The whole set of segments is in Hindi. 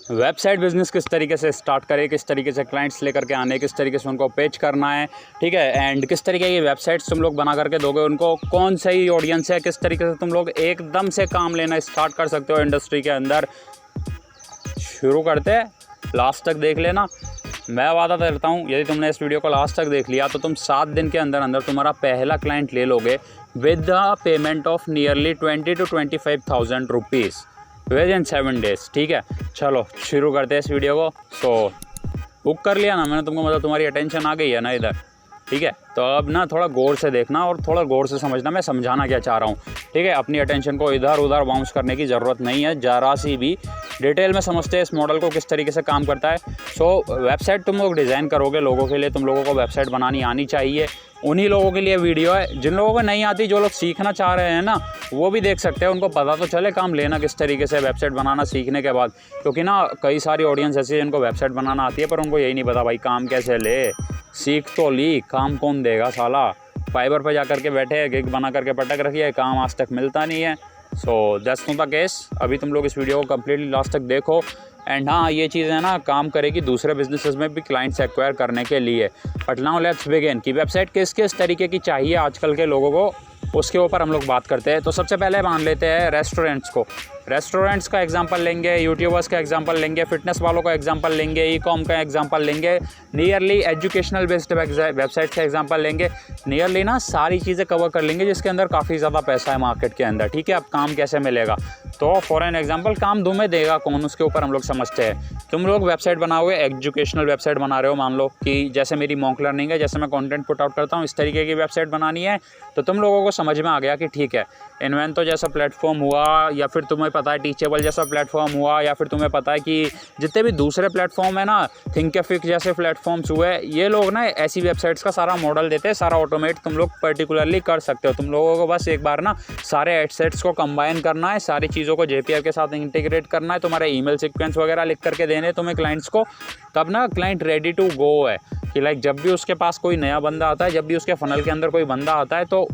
वेबसाइट बिजनेस किस तरीके से स्टार्ट करें, किस तरीके से क्लाइंट्स लेकर के आने, किस तरीके से उनको पेच करना है, ठीक है, एंड किस तरीके की वेबसाइट्स तुम लोग बना करके दोगे उनको, कौन सही ऑडियंस है, किस तरीके से तुम लोग एकदम से काम लेना स्टार्ट कर सकते हो इंडस्ट्री के अंदर। शुरू करते हैं, लास्ट तक देख लेना। मैं वादा करता हूँ यदि तुमने इस वीडियो को लास्ट तक देख लिया तो तुम 7 दिन के अंदर अंदर तुम्हारा पहला क्लाइंट ले लोगे with the payment of nearly 20 to 25,000 rupees with in 7 days. ठीक है, चलो शुरू करते हैं इस वीडियो को। सो बुक कर लिया ना मैंने तुमको, मतलब तुम्हारी अटेंशन आ गई है ना इधर। ठीक है, तो अब ना थोड़ा गौर से देखना और थोड़ा गौर से समझना मैं समझाना क्या चाह रहा हूँ। ठीक है, अपनी अटेंशन को इधर उधर बाउंस करने की ज़रूरत नहीं है, ज़रा सी भी। डिटेल में समझते हैं इस मॉडल को किस तरीके से काम करता है। वेबसाइट तुम लोग डिज़ाइन करोगे लोगों के लिए, तुम लोगों को वेबसाइट बनानी आनी चाहिए। उन्हीं लोगों के लिए वीडियो है जिन लोगों को नहीं आती, जो लोग सीखना चाह रहे हैं ना वो भी देख सकते हैं, उनको पता तो चले काम लेना किस तरीके से वेबसाइट बनाना सीखने के बाद। क्योंकि ना कई सारी ऑडियंस ऐसी है जिनको वेबसाइट बनाना आती है पर उनको यही नहीं पता भाई काम कैसे ले। सीख तो ली, काम कौन देगा साला। फाइबर पर जा करके बैठे गिग बना करके पटक रखी है, काम आज तक मिलता नहीं है। So that's not the case. अभी तुम लोग इस वीडियो को कम्प्लीटली लास्ट तक देखो। एंड हाँ, ये चीज़ है ना काम करेगी दूसरे बिजनेसेस में भी क्लाइंट्स एक्वायर करने के लिए। बट नाउ लेट्स बिगिन कि वेबसाइट किस किस तरीके की चाहिए आजकल के लोगों को, उसके ऊपर हम लोग बात करते हैं। तो सबसे पहले मान लेते हैं रेस्टोरेंट्स को। रेस्टोरेंट्स का एग्जांपल लेंगे, यूट्यूबर्स का एग्जांपल लेंगे, फिटनेस वालों का एग्जांपल लेंगे, ई कॉम का एग्जांपल लेंगे, नियरली एजुकेशनल बेस्ड वेबसाइट का एग्जांपल लेंगे। नियरली ना सारी चीज़ें कवर कर लेंगे जिसके अंदर काफ़ी ज़्यादा पैसा है मार्केट के अंदर। ठीक है, अब काम कैसे मिलेगा, तो फॉर एन एग्जांपल काम तुम्हें देगा कौन, उसके ऊपर हम लोग समझते हैं। तुम लोग वेबसाइट बनाओगे, एजुकेशनल वेबसाइट बना रहे हो, मान लो कि जैसे मेरी मॉक लर्निंग है, जैसे मैं कंटेंट पुट आउट करता हूँ इस तरीके की वेबसाइट बनानी है। तो तुम लोगों को समझ में आ गया कि ठीक है, इन्वेंटो जैसा प्लेटफॉर्म हुआ, या फिर तुम्हें पता है टीचेबल जैसा प्लेटफॉर्म हुआ, या फिर तुम्हें पता है कि जितने भी दूसरे प्लेटफॉर्म है ना, थिंकिफिक जैसे प्लेटफॉर्म्स हुए, ये लोग ना ऐसी वेबसाइट्स का सारा मॉडल देते हैं, सारा ऑटोमेट तुम लोग पर्टिकुलरली कर सकते हो। तुम लोगों को बस एक बार ना सारे एडसेट्स को कंबाइन करना है, सारी चीज़ों को JPR के साथ इंटीग्रेट करना है, तुम्हारे ईमेल सीक्वेंस वगैरह लिख करके देने तुम्हें क्लाइंट्स को। तब ना क्लाइंट रेडी टू गो है कि लाइक जब भी उसके पास कोई नया बंदा आता है, जब भी उसके फनल के अंदर कोई बंदा आता है। तो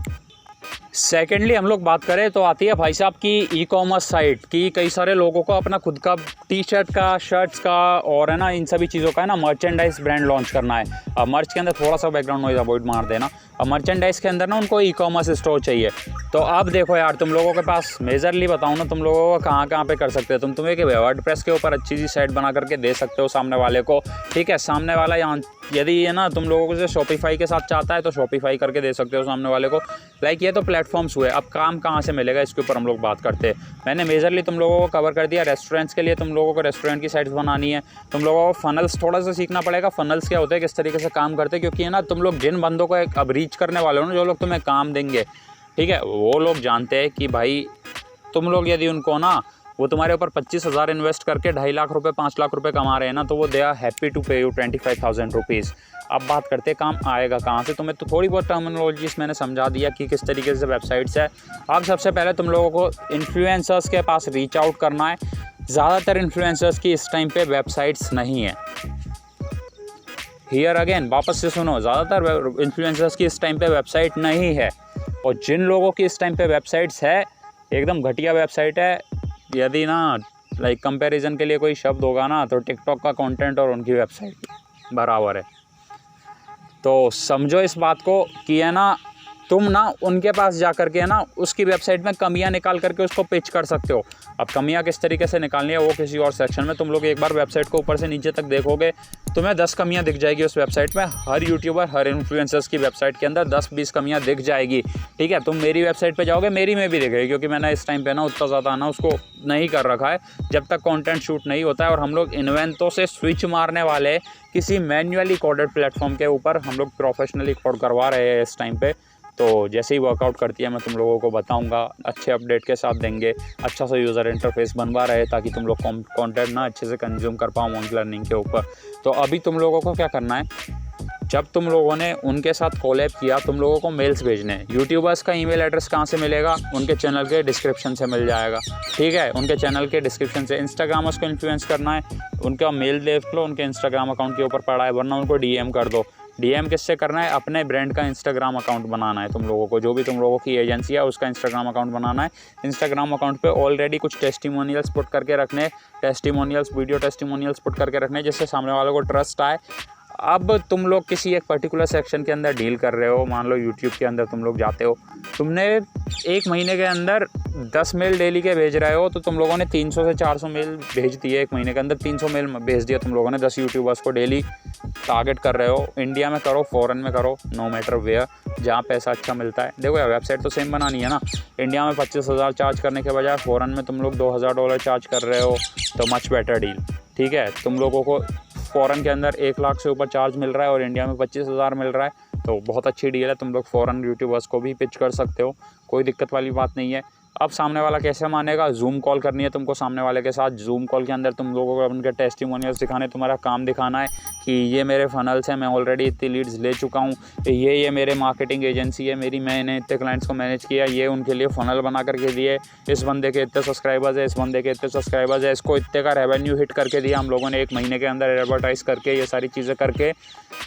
सेकेंडली हम लोग बात करें तो आती है भाई साहब की ई कॉमर्स साइट की। कई सारे लोगों को अपना खुद का टी-शर्ट का, शर्ट्स का और है ना इन सभी चीज़ों का है ना मर्चेंडाइज ब्रांड लॉन्च करना है। अब मर्च के अंदर थोड़ा सा बैकग्राउंड नॉइज अवॉइड मार देना। अब मर्चेंडाइज के अंदर ना उनको ई कॉमर्स स्टोर चाहिए। तो अब देखो यार, तुम लोगों के पास मेजरली बताऊँ ना, तुम लोगों को कहाँ कहाँ पे कर सकते हो। तुम एक वर्डप्रेस के ऊपर अच्छी सी साइट बना करके दे सकते हो सामने वाले को। ठीक है, सामने वाला यहाँ यदि ये ना तुम लोगों को से शॉपिफाई के साथ चाहता है तो शॉपिफाई करके दे सकते हो सामने वाले को। लाइक ये तो प्लेटफॉर्म्स हुए। अब काम कहाँ से मिलेगा इसके ऊपर हम लोग बात करते हैं। मैंने मेजरली तुम लोगों को कवर कर दिया। रेस्टोरेंट्स के लिए तुम लोगों को रेस्टोरेंट की साइट्स बनानी है। तुम लोगों को फनल्स थोड़ा सा सीखना पड़ेगा। फनल्स क्या होते हैं, किस तरीके से काम करते हैं, क्योंकि है ना तुम लोग जिन बंदों को अब रीच करने वाले हो ना, जो लोग तुम्हें काम देंगे, ठीक है, वो लोग जानते हैं कि भाई तुम लोग यदि उनको ना वो तुम्हारे ऊपर 25,000 इन्वेस्ट करके 2.5 लाख रुपये 5 लाख रुपये कमा रहे हैं ना, तो वो दे आर हैप्पी टू पे यू 25,000 रुपीज़। अब बात करते हैं काम आएगा कहाँ से। तुम्हें तो थोड़ी बहुत टर्मिनोलॉजीज मैंने समझा दिया कि किस तरीके से वेबसाइट्स है। अब सबसे पहले तुम लोगों को इन्फ्लुएंसर्स के पास रीच आउट करना है। ज़्यादातर इन्फ्लुएंसर्स की इस टाइम पे वेबसाइट्स नहीं है। हियर अगेन वापस से सुनो, ज़्यादातर इन्फ्लुएंसर्स की इस टाइम पे वेबसाइट नहीं है। और जिन लोगों की इस टाइम पे वेबसाइट्स है, एकदम घटिया वेबसाइट है। यदि ना लाइक कंपैरिजन के लिए कोई शब्द होगा ना, तो टिकटॉक का कंटेंट और उनकी वेबसाइट बराबर है। तो समझो इस बात को कि है ना तुम ना उनके पास जा कर के है ना उसकी वेबसाइट में कमियां निकाल करके उसको पिच कर सकते हो। अब कमियां किस तरीके से निकालनी है वो किसी और सेक्शन में। तुम लोग एक बार वेबसाइट को ऊपर से नीचे तक देखोगे, तुम्हें 10 कमियां दिख जाएगी उस वेबसाइट में। हर यूट्यूबर, हर इन्फ्लुएंसर्स की वेबसाइट के अंदर 10-20 कमियां दिख जाएगी। ठीक है, तुम मेरी वेबसाइट पे जाओगे, मेरी में भी दिखेगी, क्योंकि मैंने इस टाइम पे ना उतना ज़्यादा ना उसको नहीं कर रखा है जब तक कंटेंट शूट नहीं होता है। और हम लोग इन्वेंटो से स्विच मारने वाले किसी मैन्युअली कोडेड प्लेटफॉर्म के ऊपर हम लोग प्रोफेशनली कोड करवा रहे हैं इस टाइम पे। तो जैसे ही वर्कआउट करती है मैं तुम लोगों को बताऊंगा, अच्छे अपडेट के साथ देंगे, अच्छा सा यूज़र इंटरफेस बनवा रहे ताकि तुम लोग कंटेंट ना अच्छे से कंज्यूम कर पाओ मॉक लर्निंग के ऊपर। तो अभी तुम लोगों को क्या करना है, जब तुम लोगों ने उनके साथ कोलैब किया, तुम लोगों को मेल्स भेजने हैं। यूट्यूबर्स का ईमेल एड्रेस कहाँ से मिलेगा, उनके चैनल के डिस्क्रिप्शन से मिल जाएगा। ठीक है, उनके चैनल के डिस्क्रिप्शन से। इंस्टाग्रामर्स को इन्फ्लुएंस करना है, उनका मेल देख लो, उनके इंस्टाग्राम अकाउंट के ऊपर पड़ा है, वरना उनको DM कर दो। डीएम किससे करना है? अपने ब्रांड का इंस्टाग्राम अकाउंट बनाना है तुम लोगों को, जो भी तुम लोगों की एजेंसी है उसका इंस्टाग्राम अकाउंट बनाना है। इंस्टाग्राम अकाउंट पे ऑलरेडी कुछ टेस्टिमोनियल्स पुट करके रखने, टेस्टिमोनियल्स, वीडियो टेस्टिमोनियल्स पुट करके रखने, जिससे सामने वालों को ट्रस्ट आए। अब तुम लोग किसी एक पर्टिकुलर सेक्शन के अंदर डील कर रहे हो, मान लो यूट्यूब के अंदर तुम लोग जाते हो, तुमने 1 महीने के अंदर 10 मेल डेली के भेज रहे हो, तो तुम लोगों ने 300 से 400 मेल भेज दिए। 1 महीने के अंदर 300 मेल भेज दिया तुम लोगों ने 10 यूट्यूबर्स को डेली टारगेट कर रहे हो। इंडिया में करो, फॉरेन में करो, नो मैटर वेयर, जहाँ पैसा अच्छा मिलता है। देखो यार, वेबसाइट तो सेम बनानी है ना। इंडिया में 25,000 चार्ज करने के बजाय फ़ॉरेन में तुम लोग $2,000 चार्ज कर रहे हो, तो मच बेटर डील। ठीक है, तुम लोगों को फ़ॉरेन के अंदर 1 लाख से ऊपर चार्ज मिल रहा है और इंडिया में 25,000 मिल रहा है, तो बहुत अच्छी डील है। तुम लोग फ़ॉरेन यूट्यूबर्स को भी पिच कर सकते हो, कोई दिक्कत वाली बात नहीं है। अब सामने वाला कैसे मानेगा? जूम कॉल करनी है तुमको सामने वाले के साथ। जूम कॉल के अंदर तुम लोगों को उनके टेस्टिमोनियल्स दिखाने, तुम्हारा काम दिखाना है कि ये मेरे फनल्स हैं, मैं ऑलरेडी इतनी लीड्स ले चुका हूँ, ये मेरे मार्केटिंग एजेंसी है मेरी, मैंने इतने क्लाइंट्स को मैनेज किया, ये उनके लिए फ़नल बना करके दिए, इस बंदे के इतने सब्सक्राइबर्स है, इस बंदे के इतने सब्सक्राइबर्स है, इसको इतने का रेवेन्यू हिट करके दिया हम लोगों ने 1 महीने के अंदर एडवर्टाइज़ करके, ये सारी चीज़ें करके।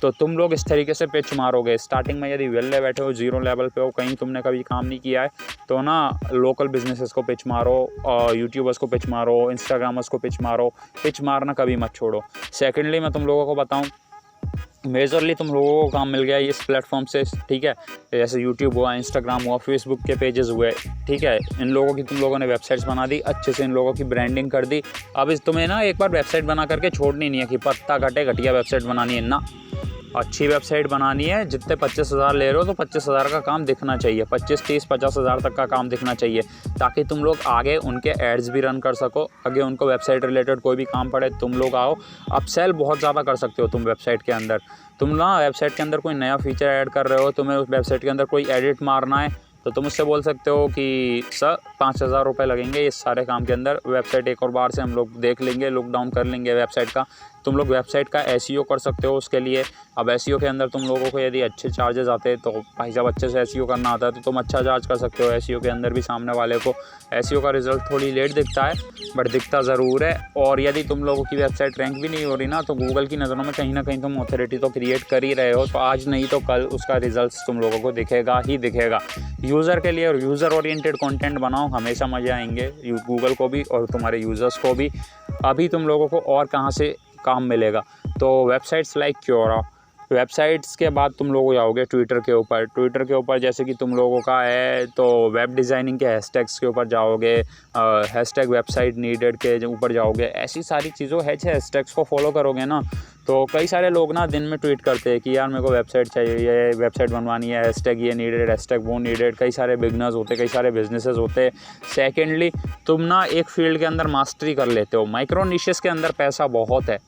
तो तुम लोग इस तरीके से पिच मारोगे। स्टार्टिंग में यदि वेले बैठे हो, जीरो लेवल पे हो, कहीं तुमने कभी काम नहीं किया है, तो ना लोकल बिजनेसेस को पिच मारो, यूट्यूबर्स को पिच मारो, इंस्टाग्रामर्स को पिच मारो। पिच मारना कभी मत छोड़ो। सेकेंडली मैं तुम लोगों को बताऊं, मेजरली तुम लोगों को काम मिल गया इस प्लेटफॉर्म से। ठीक है, जैसे यूट्यूब हुआ, इंस्टाग्राम हुआ, फेसबुक के पेजेस हुए। ठीक है, इन लोगों की तुम लोगों ने वेबसाइट्स बना दी, अच्छे से इन लोगों की ब्रांडिंग कर दी। अब इस तुम्हें ना एक बार वेबसाइट बना करके छोड़नी नहीं है कि पत्ता घटे घटिया वेबसाइट बनानी है ना, अच्छी वेबसाइट बनानी है। जितने 25,000 ले रहे हो तो 25,000 का काम दिखना चाहिए, 25, 30, 50,000 तक का काम दिखना चाहिए, ताकि तुम लोग आगे उनके एड्स भी रन कर सको। आगे उनको वेबसाइट रिलेटेड कोई भी काम पड़े, तुम लोग आओ। अपसेल बहुत ज़्यादा कर सकते हो तुम वेबसाइट के अंदर। तुम ना वेबसाइट के अंदर कोई नया फीचर ऐड कर रहे हो, तुम्हें उस वेबसाइट के अंदर कोई एडिट मारना है, तो तुम उससे बोल सकते हो कि सर 5,000 रुपये लगेंगे इस सारे काम के अंदर, वेबसाइट एक और बार से हम लोग देख लेंगे, लुक डाउन कर लेंगे वेबसाइट का। तुम लोग वेबसाइट का एसईओ कर सकते हो उसके लिए। अब एसईओ के अंदर तुम लोगों को यदि अच्छे चार्जेस आते हैं, तो भाई साहब अच्छे से एसईओ करना आता है तो तुम अच्छा चार्ज कर सकते हो एसईओ के अंदर भी सामने वाले को। एसईओ का रिजल्ट थोड़ी लेट दिखता है, बट दिखता ज़रूर है। और यदि तुम लोगों की वेबसाइट रैंक भी नहीं हो रही ना, तो गूगल की नज़रों में कहीं ना कहीं तुम ऑथोरिटी तो क्रिएट कर ही रहे हो, तो आज नहीं तो कल उसका रिजल्ट तुम लोगों को दिखेगा ही दिखेगा। यूज़र के लिए और यूज़र ओरिएंटेड कंटेंट बनाओ, हमेशा मज़े आएंगे गूगल को भी और तुम्हारे यूज़र्स को भी। अभी तुम लोगों को और कहाँ से काम मिलेगा? तो वेबसाइट्स लाइक क्योरा, वेबसाइट्स के बाद तुम लोग जाओगे ट्विटर के ऊपर। ट्विटर के ऊपर जैसे कि तुम लोगों का है तो वेब डिज़ाइनिंग के हैशटैग्स के ऊपर जाओगे, हैशटैग वेबसाइट नीडेड के ऊपर जाओगे। ऐसी सारी चीज़ों हैशटैग्स को फॉलो करोगे ना, तो कई सारे लोग ना दिन में ट्वीट करते हैं कि यार मेरे को वेबसाइट चाहिए, ये वेबसाइट बनवानी है, हैशटैग ये नीडेड, हैशटैग वो नीडेड। कई सारे बिगनर्स होते, कई सारे बिजनेसेस होते। सेकेंडली तुम ना एक फील्ड के अंदर मास्टरी कर लेते हो। माइक्रो निशेस के अंदर पैसा बहुत है,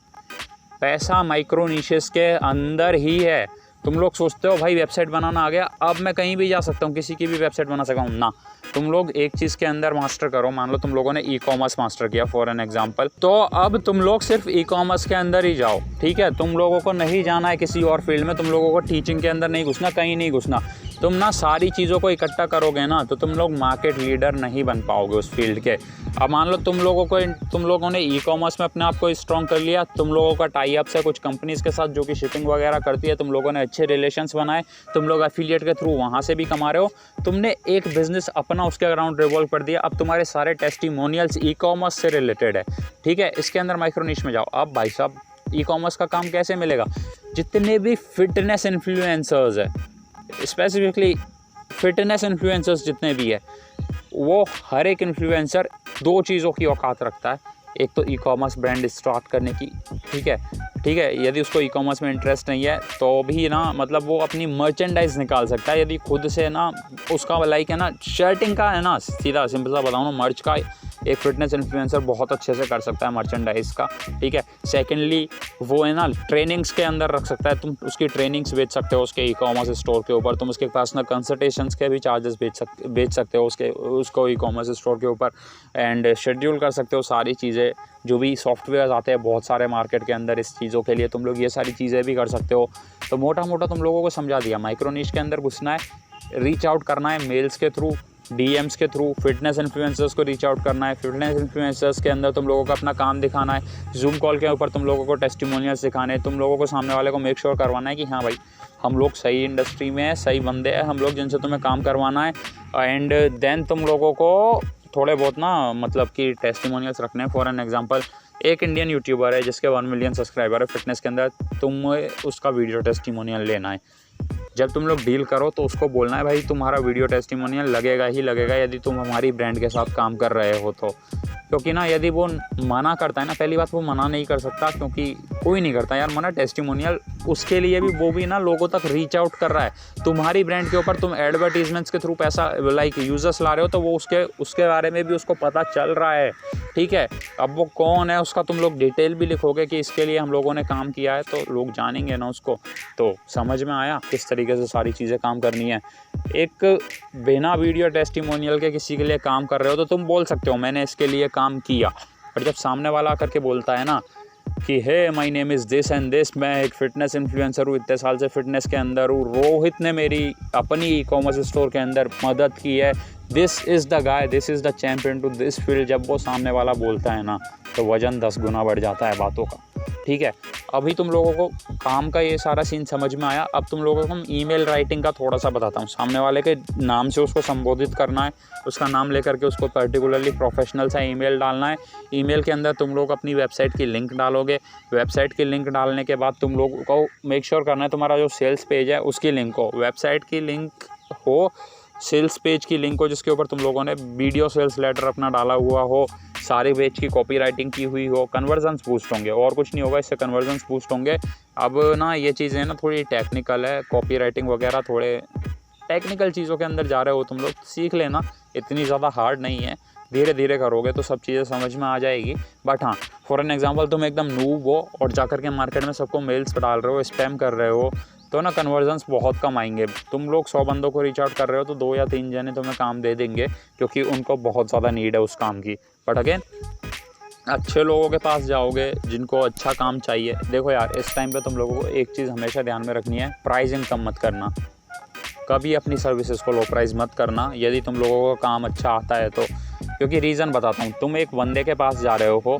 पैसा माइक्रो निशेस के अंदर ही है। तुम लोग सोचते हो भाई वेबसाइट बनाना आ गया, अब मैं कहीं भी जा सकता हूँ, किसी की भी वेबसाइट बना सकता हूँ ना। तुम लोग एक चीज़ के अंदर मास्टर करो। मान लो तुम लोगों ने ई कॉमर्स मास्टर किया फॉर एन एग्जांपल, तो अब तुम लोग सिर्फ ई कॉमर्स के अंदर ही जाओ। ठीक है, तुम लोगों को नहीं जाना है किसी और फील्ड में, तुम लोगों को टीचिंग के अंदर नहीं घुसना, कहीं नहीं घुसना। तुम ना सारी चीज़ों को इकट्ठा करोगे ना, तो तुम लोग मार्केट लीडर नहीं बन पाओगे उस फील्ड के। अब मान लो तुम लोगों ने ई कॉमर्स में अपने आप को स्ट्रॉन्ग कर लिया, तुम लोगों का टाई अप्स है कुछ कंपनीज़ के साथ जो कि शिपिंग वगैरह करती है, तुम लोगों ने अच्छे रिलेशंस बनाए, तुम लोग एफिलिएट के थ्रू वहाँ से भी कमा रहे हो, तुमने एक बिजनेस अपना उसके अराउंड रिवॉल्व कर दिया। अब तुम्हारे सारे टेस्टिमोनियल्स ई कॉमर्स से रिलेटेड है। ठीक है, इसके अंदर माइक्रो निश में जाओ। अब भाई साहब ई कॉमर्स का काम कैसे मिलेगा? जितने भी फिटनेस इन्फ्लुएंसर्स है, स्पेसिफिकली फिटनेस इन्फ्लुएंसर्स जितने भी है, वो हर एक इन्फ्लुएंसर 2 चीज़ों की औकात रखता है। एक तो ई कॉमर्स ब्रांड स्टार्ट करने की, ठीक है, यदि उसको ई कॉमर्स में इंटरेस्ट नहीं है तो भी ना, मतलब वो अपनी मर्चेंडाइज निकाल सकता है यदि खुद से ना उसका लाइक है ना, शर्टिंग का है ना, सीधा सिंपल सा बताऊँ ना, मर्च का एक फिटनेस इन्फ्लुएंसर बहुत अच्छे से कर सकता है मर्चेंडाइज का। ठीक है, सेकेंडली वो है ना ट्रेनिंग्स के अंदर रख सकता है, तुम उसकी ट्रेनिंग्स बेच सकते हो उसके ई कॉमर्स स्टोर के ऊपर, तुम उसके पर्सनल कंसल्टेशंस के भी चार्जेस बेच सकते हो उसको ई कॉमर्स स्टोर के ऊपर, एंड शेड्यूल कर सकते हो सारी चीज़ें। जो भी सॉफ्टवेयर आते हैं बहुत सारे मार्केट के अंदर इस चीज़ों के लिए, तुम लोग ये सारी चीज़ें भी कर सकते हो। तो मोटा मोटा तुम लोगों को समझा दिया। माइक्रो निश के अंदर घुसना है, रीच आउट करना है मेल्स के थ्रू, डीएम्स के थ्रू फिटनेस इन्फ्लुएंसर्स को रीच आउट करना है। फिटनेस इन्फ्लुएंसर्स के अंदर तुम लोगों को अपना काम दिखाना है। जूम कॉल के ऊपर तुम लोगों को टेस्टिमोनियल्स दिखाने हैं। तुम लोगों को सामने वाले को मेक श्योर करवाना है कि हाँ भाई हम लोग सही इंडस्ट्री में है, सही बंदे हैं हम लोग जिनसे तुम्हें काम करवाना है। एंड देन तुम लोगों को थोड़े बहुत ना मतलब कि टेस्टिमोनियल्स रखने हैं। फॉर एन एग्जांपल, एक इंडियन यूट्यूबर है जिसके 1 मिलियन सब्सक्राइबर है फिटनेस के अंदर, तुम्हें उसका वीडियो टेस्टिमोनियल लेना है। जब तुम लोग डील करो तो उसको बोलना है भाई तुम्हारा वीडियो टेस्टिमोनियल लगेगा ही लगेगा यदि तुम हमारी ब्रांड के साथ काम कर रहे हो तो। क्योंकि ना यदि वो मना करता है ना, पहली बात वो मना नहीं कर सकता क्योंकि कोई नहीं करता यार मना। टेस्टिमोनियल उसके लिए भी वो भी ना लोगों तक रीच आउट कर रहा है। तुम्हारी ब्रांड के ऊपर तुम एडवर्टीजमेंट्स के थ्रू पैसा लाइक यूजर्स ला रहे हो तो वो उसके बारे में भी उसको पता चल रहा है, ठीक है। अब वो कौन है उसका तुम लोग डिटेल भी लिखोगे कि इसके लिए हम लोगों ने काम किया है तो लोग जानेंगे ना उसको। तो समझ में आया किस तरीके से सारी चीज़ें काम करनी है। एक बिना वीडियो टेस्टिमोनियल के किसी के लिए काम कर रहे हो तो तुम बोल सकते हो मैंने इसके लिए काम किया, पर जब सामने वाला आकर के बोलता है ना कि hey my name is this and this, मैं एक फ़िटनेस इन्फ्लुएंसर हूँ, इतने साल से फ़िटनेस के अंदर हूँ, रोहित ने मेरी अपनी ई-कॉमर्स स्टोर के अंदर मदद की है, this is the guy, this is the champion to this field, जब वो सामने वाला बोलता है ना तो वज़न 10 गुना बढ़ जाता है बातों का, ठीक है। अभी तुम लोगों को काम का ये सारा सीन समझ में आया। अब तुम लोगों को हम ईमेल राइटिंग का थोड़ा सा बताता हूँ। सामने वाले के नाम से उसको संबोधित करना है, उसका नाम लेकर के उसको पर्टिकुलरली प्रोफेशनल सा ईमेल डालना है। ईमेल के अंदर तुम लोग अपनी वेबसाइट की लिंक डालोगे। वेबसाइट की लिंक डालने के बाद तुम लोगों को मेक श्योर करना है तुम्हारा जो सेल्स पेज है उसकी लिंक हो, वेबसाइट की लिंक हो, सेल्स पेज की लिंक हो जिसके ऊपर तुम लोगों ने वीडियो सेल्स लेटर अपना डाला हुआ हो, सारे पेज की कॉपी राइटिंग की हुई हो। कन्वर्जन्स बूस्ट होंगे और कुछ नहीं होगा, इससे कन्वर्जन्स बूस्ट होंगे। अब ना ये चीज़ें ना थोड़ी टेक्निकल है, कॉपी राइटिंग वगैरह थोड़े टेक्निकल चीज़ों के अंदर जा रहे हो तुम लोग, सीख लेना, इतनी ज़्यादा हार्ड नहीं है, धीरे धीरे करोगे तो सब चीज़ें समझ में आ जाएगी। बट हाँ, फॉर एन एग्जांपल तुम एकदम नूब हो और जाकर के मार्केट में सबको मेल्स डाल रहे हो, स्पैम कर रहे हो, तो ना कन्वर्जन्स बहुत कम आएंगे। तुम लोग 100 बंदों को रीच आउट कर रहे हो तो 2 या 3 जने तुम्हें काम दे देंगे क्योंकि उनको बहुत ज़्यादा नीड है उस काम की। बट अगेन अच्छे लोगों के पास जाओगे जिनको अच्छा काम चाहिए। देखो यार, इस टाइम पे तुम लोगों को एक चीज़ हमेशा ध्यान में रखनी है, प्राइसिंग कम मत करना, कभी अपनी सर्विसेज को लो प्राइस मत करना यदि तुम लोगों को काम अच्छा आता है तो। क्योंकि रीज़न बताता हूँ, तुम एक बंदे के पास जा रहे हो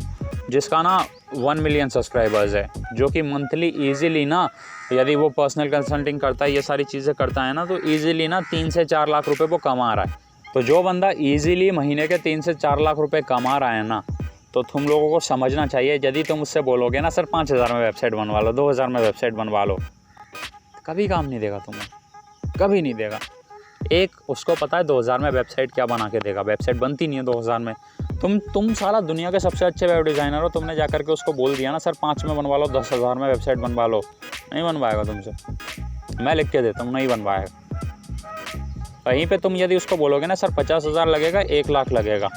जिसका ना 1 मिलियन सब्सक्राइबर्स है, जो कि मंथली ईजिली ना यदि वो पर्सनल कंसल्टिंग करता है, ये सारी चीज़ें करता है ना, तो ईजिली ना 3 से 4 लाख रुपए वो कमा रहा है। तो जो बंदा ईजिली महीने के 3 से 4 लाख रुपए कमा रहा है ना, तो तुम लोगों को समझना चाहिए यदि तुम उससे बोलोगे ना सर 5,000 में वेबसाइट बनवा लो, 2,000 में वेबसाइट बनवा लो, कभी काम नहीं देगा तुम्हें, कभी नहीं देगा। एक उसको पता है 2,000 में वेबसाइट क्या बना के देगा, वेबसाइट बनती नहीं है 2,000 में। तुम सारा दुनिया के सबसे अच्छे वेब डिज़ाइनर हो, तुमने जाकर के उसको बोल दिया ना सर 5 में बनवा लो, 10,000 में वेबसाइट बनवा लो, नहीं बनवाएगा तुमसे, मैं लिख के देता हूँ, नहीं बनवाएगा। वहीं पे तुम यदि उसको बोलोगे ना सर 50,000 लगेगा, 1 लाख लगेगा,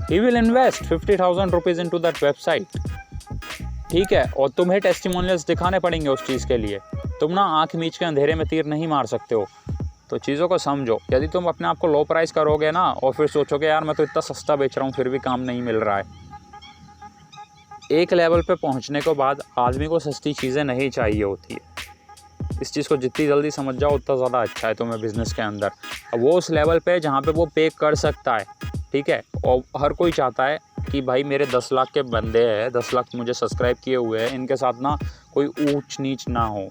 he will invest 50,000 rupees into that website, ठीक है। और तुम्हें टेस्टिमोनियल्स दिखाने पड़ेंगे उस चीज़ के लिए। तुम ना आँख मीच के अंधेरे में तीर नहीं मार सकते हो, तो चीज़ों को समझो। यदि तुम अपने आप को लो प्राइस करोगे ना और फिर सोचोगे यार मैं तो इतना सस्ता बेच रहा हूँ फिर भी काम नहीं मिल रहा है, एक लेवल पे पहुँचने के बाद आदमी को सस्ती चीज़ें नहीं चाहिए होती है। इस चीज़ को जितनी जल्दी समझ जाओ उतना ज़्यादा अच्छा है तुम्हें बिज़नेस के अंदर। अब वो उस लेवल पे जहाँ पे वो पे कर सकता है, ठीक है। और हर कोई चाहता है कि भाई मेरे 10 लाख के बंदे हैं, 10 लाख मुझे सब्सक्राइब किए हुए हैं, इनके साथ ना कोई ऊंच नीच ना हो,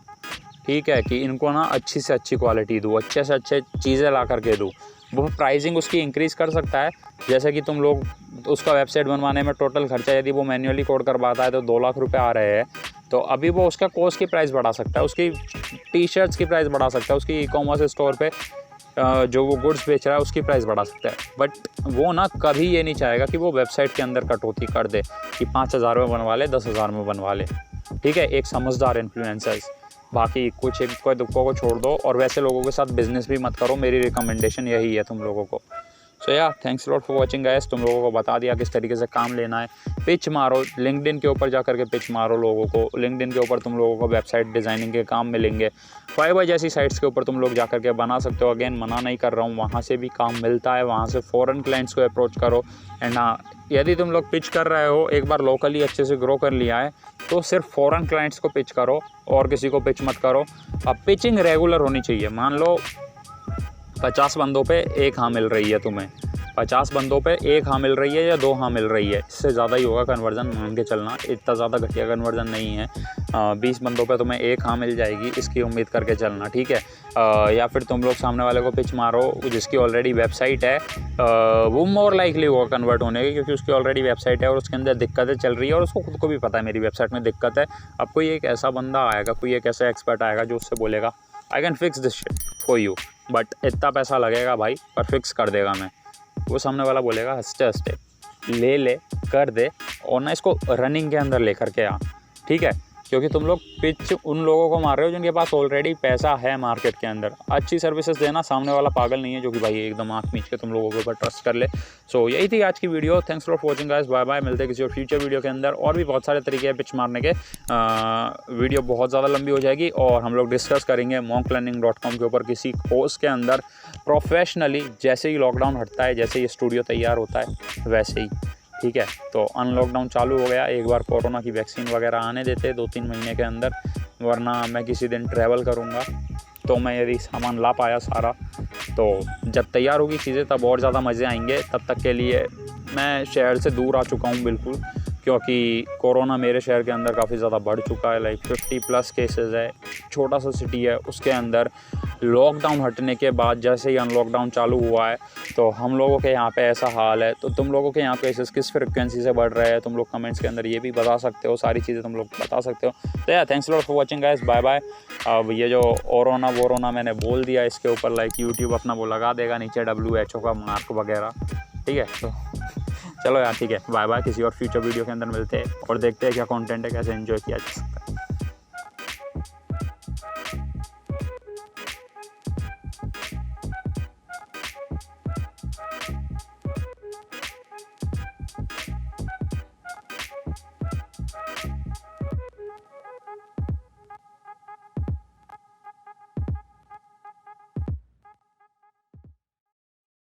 ठीक है, कि इनको ना अच्छी से अच्छी क्वालिटी दूँ, अच्छे से अच्छे चीज़ें ला करके दूँ। वो प्राइसिंग उसकी इंक्रीज़ कर सकता है। जैसे कि तुम लोग उसका वेबसाइट बनवाने में टोटल खर्चा यदि वो मैन्युअली कोड करवाता है तो 2 लाख रुपए आ रहे हैं, तो अभी वो उसका कोर्स की प्राइस बढ़ा सकता है, उसकी टी-शर्ट्स की प्राइस बढ़ा सकता है, उसकी ई-कॉमर्स स्टोर पे जो वो गुड्स बेच रहा है उसकी प्राइस बढ़ा सकता है। बट वो ना कभी ये नहीं चाहेगा कि वो वेबसाइट के अंदर कटौती कर दे कि 5,000 में बनवा ले, 10,000 में बनवा ले, ठीक है। एक समझदार इन्फ्लुएंसर्स, बाकी कुछ एक कोई दुखों को छोड़ दो और वैसे लोगों के साथ बिजनेस भी मत करो, मेरी रिकमेंडेशन यही है तुम लोगों को। सो या thanks lot for watching guys. तुम लोगों को बता दिया किस तरीके से काम लेना है। पिच मारो, लिंक्डइन के ऊपर जा करके पिच मारो लोगों को। लिंक्डइन के ऊपर तुम लोगों को वेबसाइट डिज़ाइनिंग के काम मिलेंगे। फाइवर जैसी साइट्स के ऊपर तुम लोग जा करके बना सकते हो। अगेन मना नहीं कर रहा हूँ, वहाँ से भी काम मिलता है, वहाँ से फ़ॉरेन क्लाइंट्स को अप्रोच करो। एंड हाँ, यदि तुम लोग पिच कर रहे हो, एक बार लोकली अच्छे से ग्रो कर लिया है तो सिर्फ फ़ॉरेन क्लाइंट्स को पिच करो और किसी को पिच मत करो। अब पिचिंग रेगुलर होनी चाहिए। मान लो 50 बंदों पे 1 हाँ मिल रही है तुम्हें, 50 बंदों पे 1 हाँ मिल रही है या 2 हाँ मिल रही है, इससे ज़्यादा ही होगा कन्वर्जन, मान के चलना इतना ज़्यादा घटिया कन्वर्जन नहीं है। 20 बंदों पे तुम्हें 1 हाँ मिल जाएगी, इसकी उम्मीद करके चलना, ठीक है। या फिर तुम लोग सामने वाले को पिच मारो जिसकी ऑलरेडी वेबसाइट है, वो मोर लाइकली होगा कन्वर्ट होने की, क्योंकि उसकी ऑलरेडी वेबसाइट है और उसके अंदर दिक्कतें चल रही है और उसको खुद को भी पता है मेरी वेबसाइट में दिक्कत है। अब कोई एक ऐसा बंदा आएगा, कोई एक ऐसा एक्सपर्ट आएगा जो उससे बोलेगा I can fix this shit for you, but इतना पैसा लगेगा भाई, पर फिक्स कर देगा मैं। वो सामने वाला बोलेगा हंसते हंसते ले कर दे, और ना इसको रनिंग के अंदर लेकर के आ, ठीक है। क्योंकि तुम लोग पिच उन लोगों को मार रहे हो जिनके पास ऑलरेडी पैसा है मार्केट के अंदर। अच्छी सर्विसेज देना, सामने वाला पागल नहीं है जो कि भाई एकदम आँख मीच के तुम लोगों के ऊपर ट्रस्ट कर ले। सो यही थी आज की video. Thanks for watching guys, bye bye. मिलते हैं किसी और फ्यूचर वीडियो के अंदर। और भी बहुत सारे तरीके हैं पिच मारने के। वीडियो बहुत ज़्यादा लंबी हो जाएगी और हम लोग डिस्कस करेंगे monklearning.com के ऊपर किसी कोर्स के अंदर प्रोफेशनली, जैसे ही लॉकडाउन हटता है, जैसे ही स्टूडियो तैयार होता है वैसे ही, ठीक है। तो अनलॉकडाउन चालू हो गया, एक बार कोरोना की वैक्सीन वगैरह आने देते 2-3 महीने के अंदर, वरना मैं किसी दिन ट्रैवल करूँगा तो मैं यदि सामान ला पाया सारा, तो जब तैयार होगी चीज़ें तब और ज़्यादा मज़े आएंगे। तब तक के लिए मैं शहर से दूर आ चुका हूँ बिल्कुल, क्योंकि कोरोना मेरे शहर के अंदर काफ़ी ज़्यादा बढ़ चुका है। लाइक 50+ केसेस है, छोटा सा सिटी है, उसके अंदर लॉकडाउन हटने के बाद जैसे ही अनलॉकडाउन चालू हुआ है तो हम लोगों के यहाँ पे ऐसा हाल है। तो तुम लोगों के यहाँ केसेस किस फ्रिक्वेंसी से बढ़ रहे हैं, तुम लोग कमेंट्स के अंदर ये भी बता सकते हो, सारी चीज़ें तुम लोग बता सकते हो। तो यार thanks lot for watching guys, bye bye. अब ये जो कोरोना मैंने बोल दिया, इसके ऊपर लाइक यूट्यूब अपना वो लगा देगा नीचे WHO का मार्क वगैरह, ठीक है। तो चलो यार ठीक है, बाय बाय। किसी और फ्यूचर वीडियो के अंदर मिलते हैं और देखते हैं क्या कंटेंट है, कैसे एंजॉय किया जा सकता है।